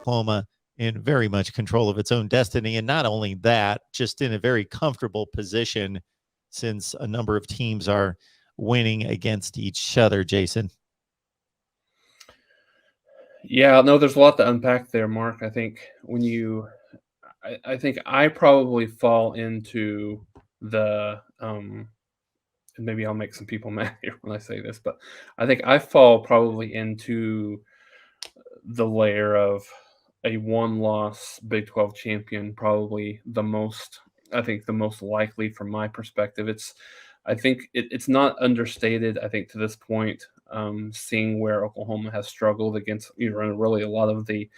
Oklahoma in very much control of its own destiny. And not only that, just in a very comfortable position since a number of teams are winning against each other, Jason. Yeah, no, there's a lot to unpack there, Mark. I think I think I probably fall into the and maybe I'll make some people mad here when I say this, but I think I fall probably into the layer of a one-loss Big 12 champion, probably I think the most likely from my perspective. I think it's not understated, I think, to this point, seeing where Oklahoma has struggled against really a lot of the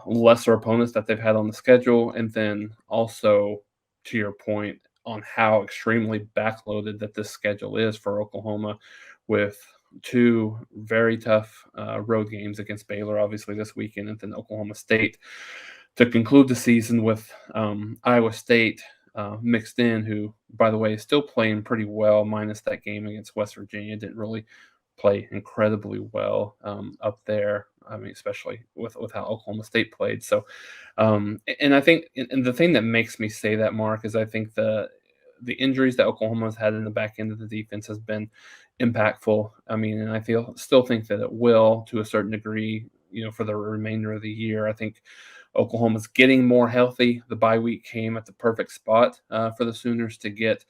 lesser opponents that they've had on the schedule. And then also, to your point, on how extremely backloaded that this schedule is for Oklahoma, with two very tough road games against Baylor, obviously, this weekend, and then Oklahoma State to conclude the season with Iowa State mixed in, who, by the way, is still playing pretty well, minus that game against West Virginia. Didn't really play incredibly well up there. I mean, especially with how Oklahoma State played. So, and I think, and the thing that makes me say that, Mark, is I think the injuries that Oklahoma has had in the back end of the defense has been impactful. I mean, and I still think that it will, to a certain degree, for the remainder of the year. I think Oklahoma's getting more healthy. The bye week came at the perfect spot for the Sooners to get.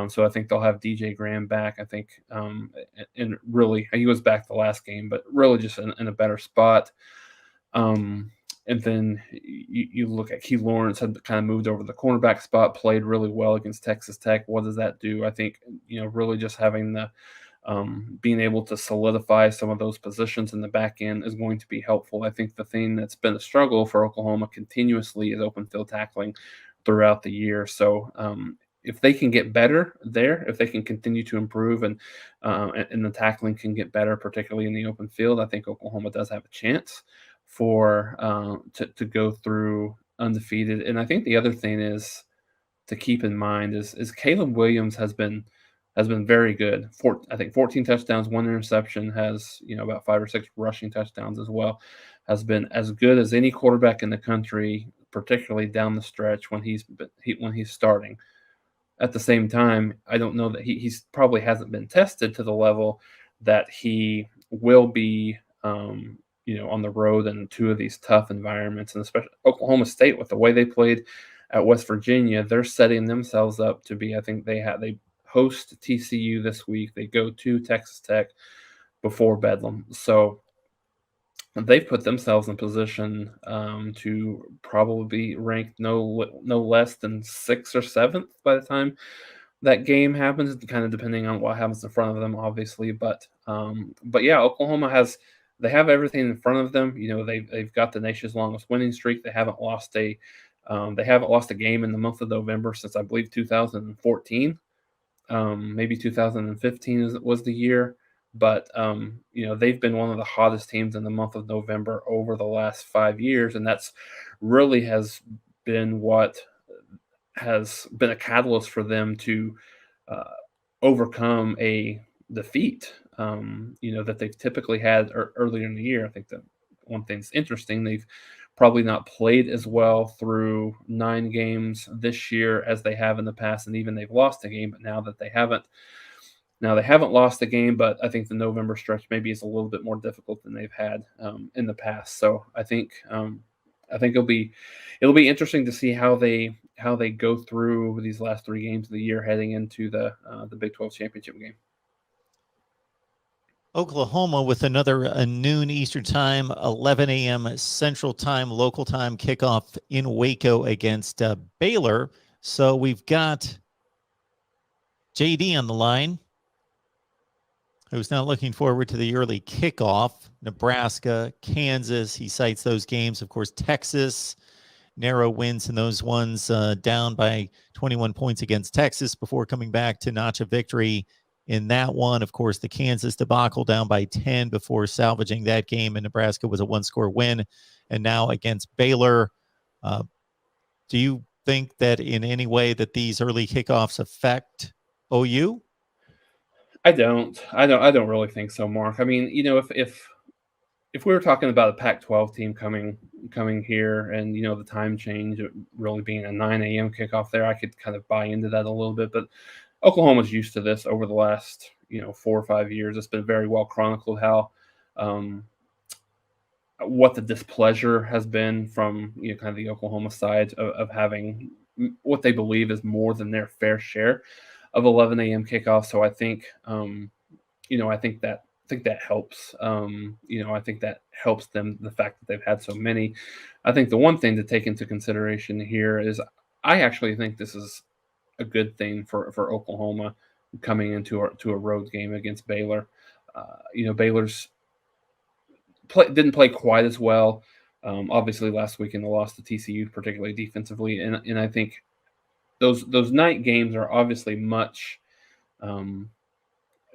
So I think they'll have DJ Graham back. I think, and really, he was back the last game, but really just in a better spot. And then you look at Key Lawrence, had kind of moved over the cornerback spot, played really well against Texas Tech. What does that do? I think, really just having the being able to solidify some of those positions in the back end is going to be helpful. I think the thing that's been a struggle for Oklahoma continuously is open field tackling throughout the year. So if they can get better there, if they can continue to improve and the tackling can get better, particularly in the open field, I think Oklahoma does have a chance for to go through undefeated. And I think the other thing is to keep in mind is Caleb Williams has been very good. I think 14 touchdowns, 1 interception, has about 5 or 6 rushing touchdowns as well. Has been as good as any quarterback in the country, particularly down the stretch when he's starting. At the same time, I don't know that he's probably hasn't been tested to the level that he will be, on the road in 2 of these tough environments, and especially Oklahoma State with the way they played at West Virginia. They're setting themselves up to be. I think they host TCU this week. They go to Texas Tech before Bedlam, so they've put themselves in position to probably be ranked no less than 6th or 7th by the time that game happens, kind of depending on what happens in front of them, obviously. But yeah, Oklahoma they have everything in front of them. They've got the nation's longest winning streak. They haven't lost a game in the month of November since, I believe, 2014. Maybe 2015 was the year. But they've been one of the hottest teams in the month of November over the last 5 years, and that's really has been what has been a catalyst for them to overcome a defeat. That they've typically had earlier in the year. I think that one thing's interesting, they've probably not played as well through 9 games this year as they have in the past, and even they've lost a game. But now they haven't lost a game, but I think the November stretch maybe is a little bit more difficult than they've had in the past. So I think it'll be interesting to see how they go through these last 3 games of the year heading into the Big 12 championship game. Oklahoma with another noon Eastern time, 11 a.m. Central time, local time kickoff in Waco against Baylor. So we've got JD on the line, who's now looking forward to the early kickoff. Nebraska, Kansas, he cites those games. Of course, Texas, narrow wins in those ones, down by 21 points against Texas before coming back to notch a victory in that one. Of course, the Kansas debacle, down by 10 before salvaging that game, and Nebraska was a 1-score win. And now against Baylor, do you think that in any way that these early kickoffs affect OU? I don't really think so, Mark. I mean, if we were talking about a Pac-12 team coming here, and the time change really being a 9 a.m. kickoff there, I could kind of buy into that a little bit. But Oklahoma's used to this over the last 4 or 5 years. It's been very well chronicled how what the displeasure has been from kind of the Oklahoma side of having what they believe is more than their fair share of 11 a.m. kickoffs. So I think I think that helps. I think that helps them, the fact that they've had so many. I think the one thing to take into consideration here is I actually think this is a good thing for Oklahoma coming into a road game against Baylor. Baylor's didn't play quite as well. Obviously, last weekend they lost to TCU, particularly defensively, and I think those night games are obviously much.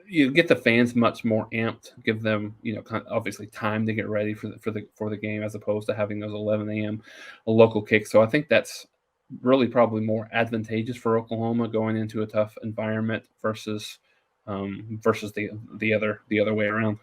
You get the fans much more amped, give them kind of obviously time to get ready for the game, as opposed to having those 11 a.m. local kicks. So I think that's really probably more advantageous for Oklahoma going into a tough environment versus the other way around.